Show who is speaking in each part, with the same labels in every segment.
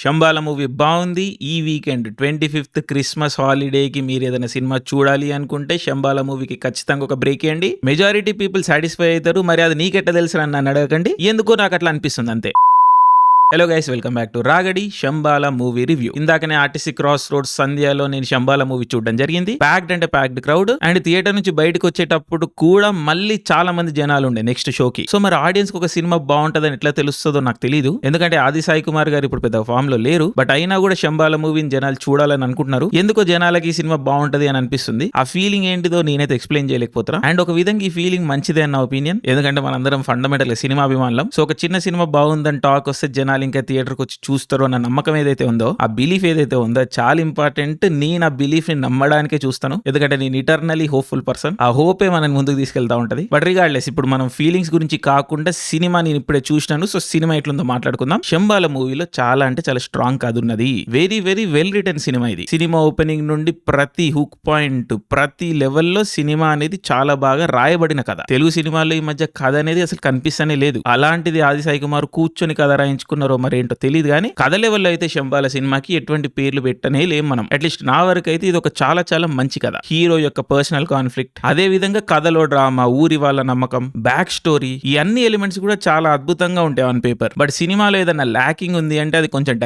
Speaker 1: Shambhala movie బాగుంది. ఈ weekend 25th Christmas హాలిడేకి మీరు ఏదైనా సినిమా చూడాలి అనుకుంటే శంబాల మూవీకి ఖచ్చితంగా ఒక బ్రేక్ ఇవ్వండి. మెజారిటీ పీపుల్ సాటిస్ఫై అవుతారు. మరి అది నీకెట్ట తెలుసు అని నన్ను అడగకండి, ఎందుకో నాకు అట్లా అనిపిస్తుంది అంతే. Hello guys, welcome back to రాగడి శంబాల మూవీ రివ్యూ. ఇందాకనే ఆర్టీసీ క్రాస్ రోడ్ సంధ్యాలో నేను శంబాల మూవీ చూడడం జరిగింది. ప్యాక్డ్ అంటే ప్యాక్డ్ క్రౌడ్, అండ్ థియేటర్ నుంచి బయటకు వచ్చేటప్పుడు కూడా మళ్ళీ చాలా మంది జనాలు ఉండే నెక్స్ట్ షోకి. సో మరి ఆడియన్స్ కి ఒక సినిమా బాగుంటదని ఎట్లా తెలుస్తుందో నాకు తెలియదు, ఎందుకంటే ఆది సాయి కుమార్ గారు ఇప్పుడు పెద్ద ఫామ్ లో లేరు. బట్ అయినా కూడా శంబాల మూవీని జనాలు చూడాలని అనుకుంటున్నారు. ఎందుకో జనాలకి ఈ సినిమా బాగుంటది అని అనిపిస్తుంది. ఆ ఫీలింగ్ ఏంటిదో నేనైతే ఎక్స్ప్లెయిన్ చేయలేకపోతున్నా. అండ్ ఒక విధంగా ఈ ఫీలింగ్ మంచిదే అన్న ఒపీనియన్, ఎందుకంటే మనందరం ఫండమెంటల్ సినిమా అభిమానులం. సో ఒక చిన్న సినిమా బాగుందని టాక్ వస్తే జనాలు ఇంకా థియేటర్కి వచ్చి చూస్తారు అన్న నమ్మకం ఏదైతే ఉందో, ఆ బిలీఫ్ ఏదైతే ఉందో చాలా ఇంపార్టెంట్. నేను ఆ బిలీఫ్ ని నమ్మడానికే చూస్తాను, ఎందుకంటే నేను ఇటర్నలీ హోప్ఫుల్ పర్సన్. ఆ హోపే మనని ముందుకు తీసుకెళ్తా ఉంటది. బట్ రిగార్డ్లెస్, ఇప్పుడు మనం ఫీలింగ్స్ గురించి కాకుండా సినిమా నేను ఇప్పుడే చూసినాను. సో సినిమా ఎట్లుందో మాట్లాడుకుందాం. శంబాల మూవీలో చాలా అంటే చాలా స్ట్రాంగ్ కథ ఉన్నది. Very very well return cinema ఇది. సినిమా ఓపెనింగ్ నుండి ప్రతి హుక్ పాయింట్, ప్రతి లెవెల్లో సినిమా అనేది చాలా బాగా రాయబడిన కథ. తెలుగు సినిమాల్లో ఈ మధ్య కథ అనేది అసలు కనిపిస్తనే లేదు. అలాంటిది ఆది సాయి కుమార్ కూర్చొని కథ రాయించుకున్నారో మరి ఏంటో తెలియదు, కానీ కథ లెవెల్లో అయితే శంబాల సినిమాకి ఎటువంటి పేర్లు పెట్టనే లేం మనం. అట్లీస్ట్ నా వరకు అయితే ఇది ఒక చాలా చాలా మంచి కథ. హీరో యొక్క పర్సనల్ కాన్ఫ్లిక్ట్, అదే విధంగా కథలో డ్రామా, ఊరి వాళ్ళ నమ్మకం, బ్యాక్ స్టోరీ, ఈ అన్ని ఎలిమెంట్స్ కూడా చాలా అద్భుతంగా ఉంటాయి ఆన్ పేపర్. బట్ సినిమాలో ఏదైనా ల్యాకింగ్ ఉంది అంటే అది కొంచెం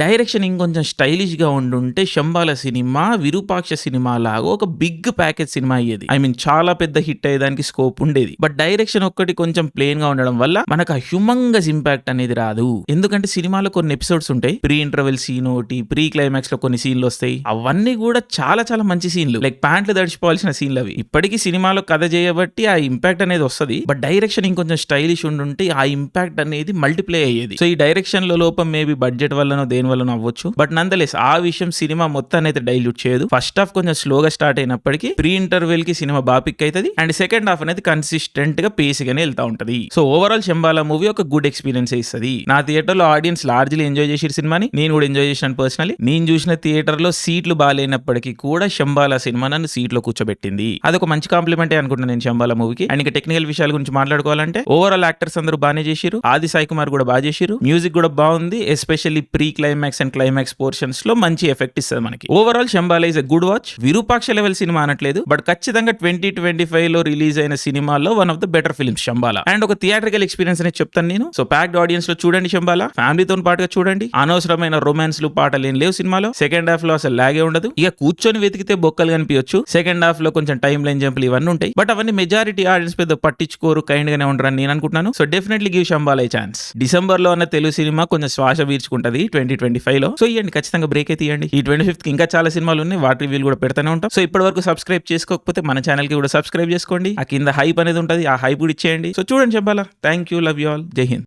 Speaker 1: డైరెక్షన్ ఇంకొంచెం స్టైలిష్ గా ఉండుంటే శంబాల సినిమా విరూపాక్ష సినిమా లాగా ఒక బిగ్ ప్యాకేజ్ సినిమా అయ్యేది. ఐ మీన్ చాలా పెద్ద హిట్ అయ్యేదానికి స్కోప్ ఉండేది. బట్ డైరెక్షన్ ఒక్కటి కొంచెం ప్లేన్ గా ఉండడం వల్ల మనకు ఆ హ్యూమంగస్ ఇంపాక్ట్ అనేది రాదు. ఎందుకంటే సినిమాలో కొన్ని ఎపిసోడ్స్ ఉంటాయి, ప్రీ ఇంటర్వెల్ సీన్ ఒకటి, ప్రీ క్లైమాక్స్ లో కొన్ని సీన్లు వస్తాయి. అవన్నీ కూడా చాలా చాలా మంచి సీన్లు, లైక్ ప్యాంట్లు దడిచిపోవాల్సిన సీన్లు అవి. ఇప్పటికీ సినిమాలో కథ చేయబట్టి ఆ ఇంపాక్ట్ అనేది వస్తుంది. బట్ డైరెక్షన్ ఇంకొంచెం స్టైలిష్ ఉండుంటే ఆ ఇంపాక్ట్ అనేది మల్టిప్లై అయ్యేది. సో ఈ డైరెక్షన్ లో లోపం మేబీ బడ్జెట్ వల్లనో దేని వల్లనో అవ్వచ్చు. బట్ నందలెస్ ఆ విషయం సినిమా మొత్తాన్ని అయితే డైల్యూట్ చేయదు. ఫస్ట్ హాఫ్ కొంచెం స్లోగా స్టార్ట్ అయినప్పటికీ ప్రీ ఇంటర్వెల్ కి సినిమా బాగా పిక్ అవుతుంది. అండ్ సెకండ్ హాఫ్ అనేది కన్సిస్టెంట్ గా పేస్ గానే వెళ్తా ఉంటది. సో ఓవరాల్ శంబాల మూవీ ఒక గుడ్ ఎక్స్పీరియన్స్ ఇస్తుంది. నా థియేటర్ లో ఆడియన్స్ లార్జ్లీ ఎంజాయ్ చేసిన సినిమాని నేను కూడా ఎంజాయ్ చేశాను పర్సనలీ. నేను చూసిన థియేటర్ లో సీట్లు బాగాలేనప్పటికీ కూడా శంబాల సినిమా నన్ను సీట్ లో కూర్చోబెట్టింది. అదొక మంచి కాంప్లిమెంటే అనుకుంటున్నాను నేను శంబాల మూవీకి. అండ్ ఇంకా టెక్నికల్ విషయాల గురించి మాట్లాడుకోవాలంటే ఓవరాల్ యాక్టర్స్ అందరూ బాగానే చేశారు. ఆది సాయి కుమార్ కూడా బాగా చేశారు. మ్యూజిక్ కూడా బాగుంది. Especially pre climax and climax portions లో మంచి ఎఫెక్ట్ ఇస్తుంది మనకి. Overall Shambala is a good watch. Virupaksha level cinema అనట్లేదు, బట్ ఖచ్చితంగా 2025 లో రిలీజ్ అయిన సినిమాల్లో one of the better films Shambala. And ఒక థియేట్రికల్ ఎక్స్పీరియన్స్ అనేది చెప్తాను నేను. సో ప్యాక్డ్ ఆడియన్స్ లో చూడండి శంబాల, ఫ్యామిలీతో పాటుగా చూడండి. అనవసరమైన రొమాన్స్ లు పాటలు ఏం లేవు సినిమాలో. సెకండ్ హాఫ్ లో అసలు లాగే ఉండదు. ఇక కూర్చొని వెతికితే బొక్కలు కనిపించచ్చు. సెకండ్ హాఫ్ లో కొంచెం టైం లైన్ జంపులు ఇవన్నీ ఉంటాయి. బట్ అవన్నీ మెజారిటీ ఆడియన్స్ పెద్ద పట్టించుకోరు, కైండ్ గానే ఉంటారని నేను అనుకుంటున్నాను. So definitely give Shambala a chance. December లో ఉన్న తెలుగు సినిమా కొంచెం శ్వాస వీర్చుకుంటది 2025 లో. సో ఇవ్వండి, ఖచ్చితంగా బ్రేక్ అయితే ఇవ్వండి. ఈ 25th కి ఇంకా చాలా సినిమాలు ఉన్నాయి, వాటి రివ్యూలు కూడా పెడతానే ఉంటాం. సో ఇప్పటి వరకు సబ్స్క్రైబ్ చేసుకోకపోతే మన ఛానల్ కి కూడా సబ్స్క్రైబ్ చేసుకోండి. ఆ కింద హైప్ అనేది ఉంటుంది, ఆ హైప్ కూడా ఇచ్చేయండి. సో చూడండి Shambala. Thank you, love you all, జై హింద్.